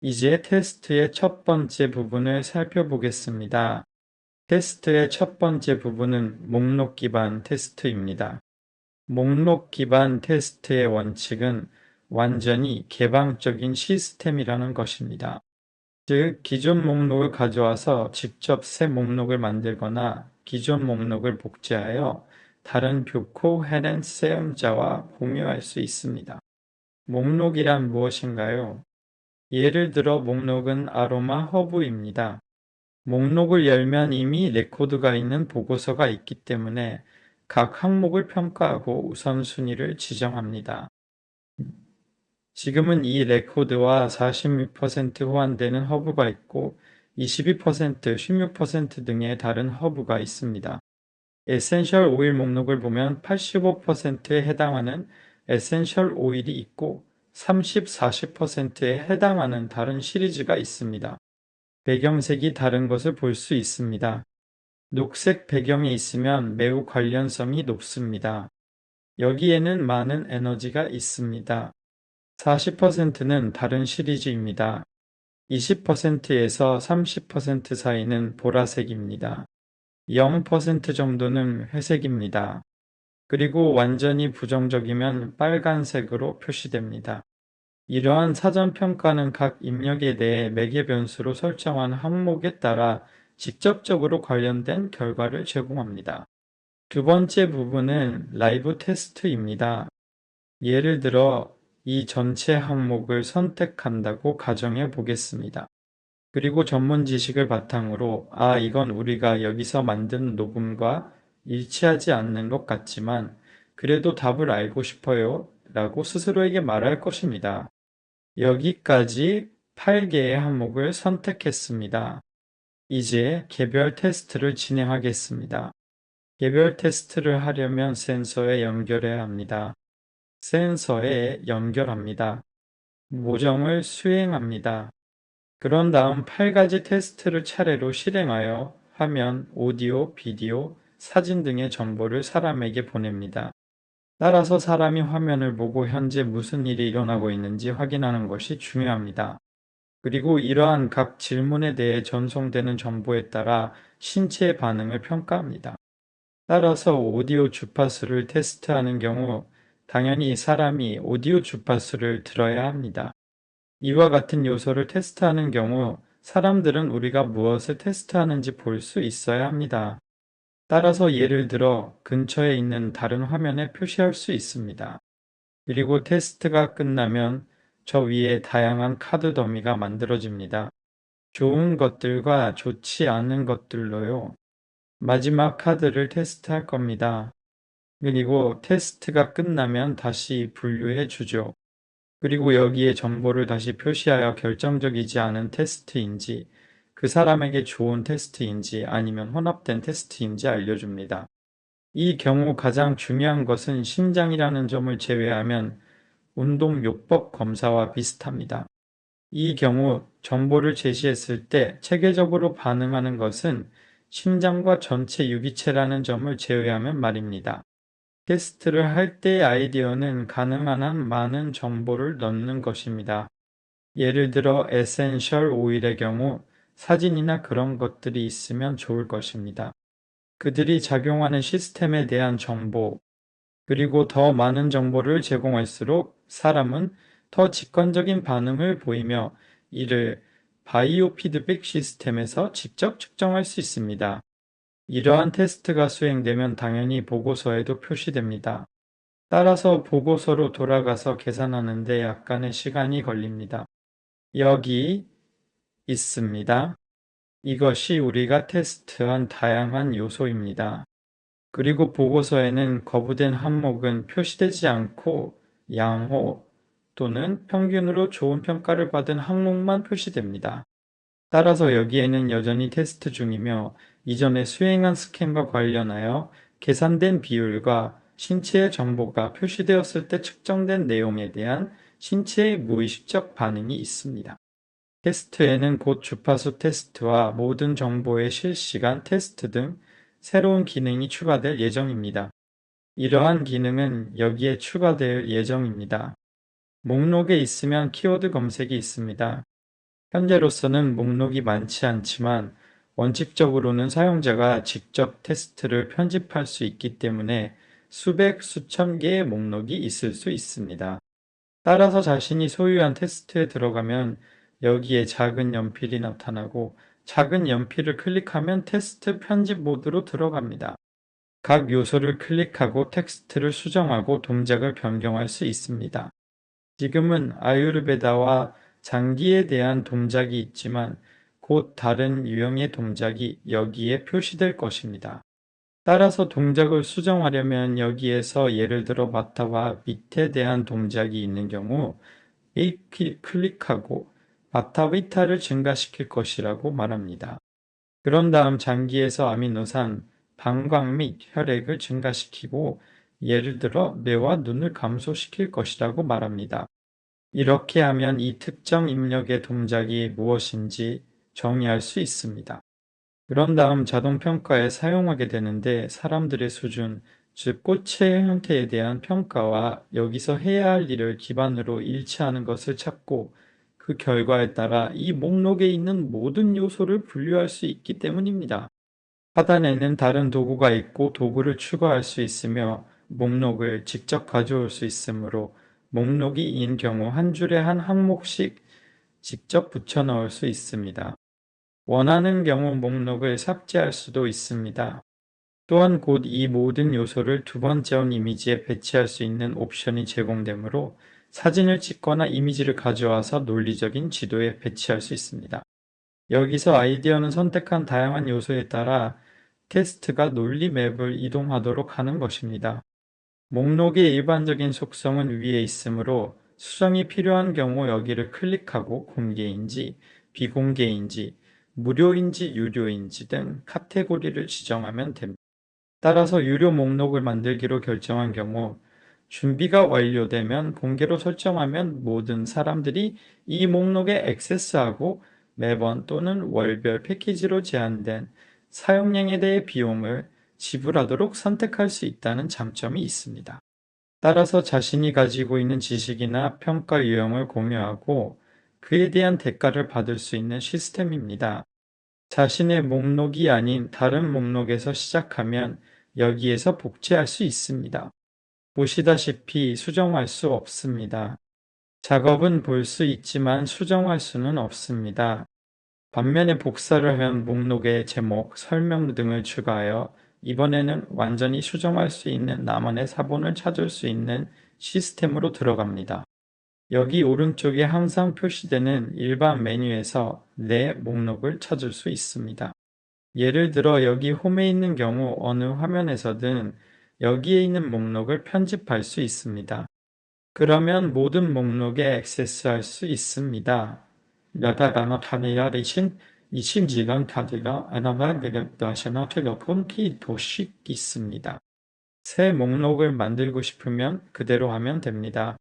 이제 테스트의 첫 번째 부분을 살펴보겠습니다. 테스트의 첫 번째 부분은 목록 기반 테스트입니다. 목록 기반 테스트의 원칙은 완전히 개방적인 시스템이라는 것입니다. 즉, 기존 목록을 가져와서 직접 새 목록을 만들거나 기존 목록을 복제하여 다른 교코 헤렌 사용자와 공유할 수 있습니다. 목록이란 무엇인가요? 예를 들어 목록은 아로마 허브입니다. 목록을 열면 이미 레코드가 있는 보고서가 있기 때문에 각 항목을 평가하고 우선순위를 지정합니다. 지금은 이 레코드와 46% 호환되는 허브가 있고 22%, 16% 등의 다른 허브가 있습니다. 에센셜 오일 목록을 보면 85%에 해당하는 에센셜 오일이 있고 30, 40%에 해당하는 다른 시리즈가 있습니다. 배경색이 다른 것을 볼 수 있습니다. 녹색 배경이 있으면 매우 관련성이 높습니다. 여기에는 많은 에너지가 있습니다. 40%는 다른 시리즈입니다. 20%에서 30% 사이는 보라색입니다. 0% 정도는 회색입니다. 그리고 완전히 부정적이면 빨간색으로 표시됩니다. 이러한 사전평가는 각 입력에 대해 매개 변수로 설정한 항목에 따라 직접적으로 관련된 결과를 제공합니다. 두 번째 부분은 라이브 테스트입니다. 예를 들어 이 전체 항목을 선택한다고 가정해 보겠습니다. 그리고 전문 지식을 바탕으로 이건 우리가 여기서 만든 녹음과 일치하지 않는 것 같지만 그래도 답을 알고 싶어요 라고 스스로에게 말할 것입니다. 여기까지 8개의 항목을 선택했습니다. 이제 개별 테스트를 진행하겠습니다. 개별 테스트를 하려면 센서에 연결해야 합니다. 센서에 연결합니다. 모정을 수행합니다. 그런 다음 8가지 테스트를 차례로 실행하여 화면, 오디오, 비디오, 사진 등의 정보를 사람에게 보냅니다. 따라서 사람이 화면을 보고 현재 무슨 일이 일어나고 있는지 확인하는 것이 중요합니다. 그리고 이러한 각 질문에 대해 전송되는 정보에 따라 신체의 반응을 평가합니다. 따라서 오디오 주파수를 테스트하는 경우 당연히 사람이 오디오 주파수를 들어야 합니다. 이와 같은 요소를 테스트하는 경우 사람들은 우리가 무엇을 테스트하는지 볼 수 있어야 합니다. 따라서 예를 들어 근처에 있는 다른 화면에 표시할 수 있습니다. 그리고 테스트가 끝나면 저 위에 다양한 카드 더미가 만들어집니다. 좋은 것들과 좋지 않은 것들로요. 마지막 카드를 테스트할 겁니다. 그리고 테스트가 끝나면 다시 분류해 주죠. 그리고 여기에 정보를 다시 표시하여 결정적이지 않은 테스트인지, 그 사람에게 좋은 테스트인지 아니면 혼합된 테스트인지 알려줍니다. 이 경우 가장 중요한 것은 심장이라는 점을 제외하면 운동요법 검사와 비슷합니다. 이 경우 정보를 제시했을 때 체계적으로 반응하는 것은 심장과 전체 유기체라는 점을 제외하면 말입니다. 테스트를 할 때의 아이디어는 가능한 한 많은 정보를 넣는 것입니다. 예를 들어 에센셜 오일의 경우 사진이나 그런 것들이 있으면 좋을 것입니다. 그들이 작용하는 시스템에 대한 정보, 그리고 더 많은 정보를 제공할수록 사람은 더 직관적인 반응을 보이며 이를 바이오 피드백 시스템에서 직접 측정할 수 있습니다. 이러한 테스트가 수행되면 당연히 보고서에도 표시됩니다. 따라서 보고서로 돌아가서 계산하는 데 약간의 시간이 걸립니다. 여기 있습니다. 이것이 우리가 테스트한 다양한 요소입니다. 그리고 보고서에는 거부된 항목은 표시되지 않고 양호 또는 평균으로 좋은 평가를 받은 항목만 표시됩니다. 따라서 여기에는 여전히 테스트 중이며 이전에 수행한 스캔과 관련하여 계산된 비율과 신체의 정보가 표시되었을 때 측정된 내용에 대한 신체의 무의식적 반응이 있습니다. 테스트에는 곧 주파수 테스트와 모든 정보의 실시간 테스트 등 새로운 기능이 추가될 예정입니다. 이러한 기능은 여기에 추가될 예정입니다. 목록에 있으면 키워드 검색이 있습니다. 현재로서는 목록이 많지 않지만 원칙적으로는 사용자가 직접 테스트를 편집할 수 있기 때문에 수백, 수천 개의 목록이 있을 수 있습니다. 따라서 자신이 소유한 테스트에 들어가면 여기에 작은 연필이 나타나고 작은 연필을 클릭하면 테스트 편집 모드로 들어갑니다. 각 요소를 클릭하고 텍스트를 수정하고 동작을 변경할 수 있습니다. 지금은 아유르베다와 장기에 대한 동작이 있지만 곧 다른 유형의 동작이 여기에 표시될 것입니다. 따라서 동작을 수정하려면 여기에서 예를 들어 바타와 밑에 대한 동작이 있는 경우 A 클릭하고 바타 위타를 증가시킬 것이라고 말합니다. 그런 다음 장기에서 아미노산, 방광 및 혈액을 증가시키고 예를 들어 뇌와 눈을 감소시킬 것이라고 말합니다. 이렇게 하면 이 특정 입력의 동작이 무엇인지 정의할 수 있습니다. 그런 다음 자동평가에 사용하게 되는데 사람들의 수준, 즉 꽃의 형태에 대한 평가와 여기서 해야 할 일을 기반으로 일치하는 것을 찾고 그 결과에 따라 이 목록에 있는 모든 요소를 분류할 수 있기 때문입니다. 하단에는 다른 도구가 있고 도구를 추가할 수 있으며 목록을 직접 가져올 수 있으므로 목록이 인 경우 한 줄에 한 항목씩 직접 붙여 넣을 수 있습니다. 원하는 경우 목록을 삭제할 수도 있습니다. 또한 곧 이 모든 요소를 두 번째 온 이미지에 배치할 수 있는 옵션이 제공되므로 사진을 찍거나 이미지를 가져와서 논리적인 지도에 배치할 수 있습니다. 여기서 아이디어는 선택한 다양한 요소에 따라 테스트가 논리 맵을 이동하도록 하는 것입니다. 목록의 일반적인 속성은 위에 있으므로 수정이 필요한 경우 여기를 클릭하고 공개인지, 비공개인지, 무료인지, 유료인지 등 카테고리를 지정하면 됩니다. 따라서 유료 목록을 만들기로 결정한 경우 준비가 완료되면 공개로 설정하면 모든 사람들이 이 목록에 액세스하고 매번 또는 월별 패키지로 제한된 사용량에 대해 비용을 지불하도록 선택할 수 있다는 장점이 있습니다. 따라서 자신이 가지고 있는 지식이나 평가 유형을 공유하고 그에 대한 대가를 받을 수 있는 시스템입니다. 자신의 목록이 아닌 다른 목록에서 시작하면 여기에서 복제할 수 있습니다. 보시다시피 수정할 수 없습니다. 작업은 볼 수 있지만 수정할 수는 없습니다. 반면에 복사를 하면 목록에 제목, 설명 등을 추가하여 이번에는 완전히 수정할 수 있는 나만의 사본을 찾을 수 있는 시스템으로 들어갑니다. 여기 오른쪽에 항상 표시되는 일반 메뉴에서 내 목록을 찾을 수 있습니다. 예를 들어 여기 홈에 있는 경우 어느 화면에서든 여기에 있는 목록을 편집할 수 있습니다. 그러면 모든 목록에 액세스할 수 있습니다. 여다가나 타네야 대신 20지간 카드가 아나가 되겠다시나 telefon 도식 있습니다. 새 목록을 만들고 싶으면 그대로 하면 됩니다.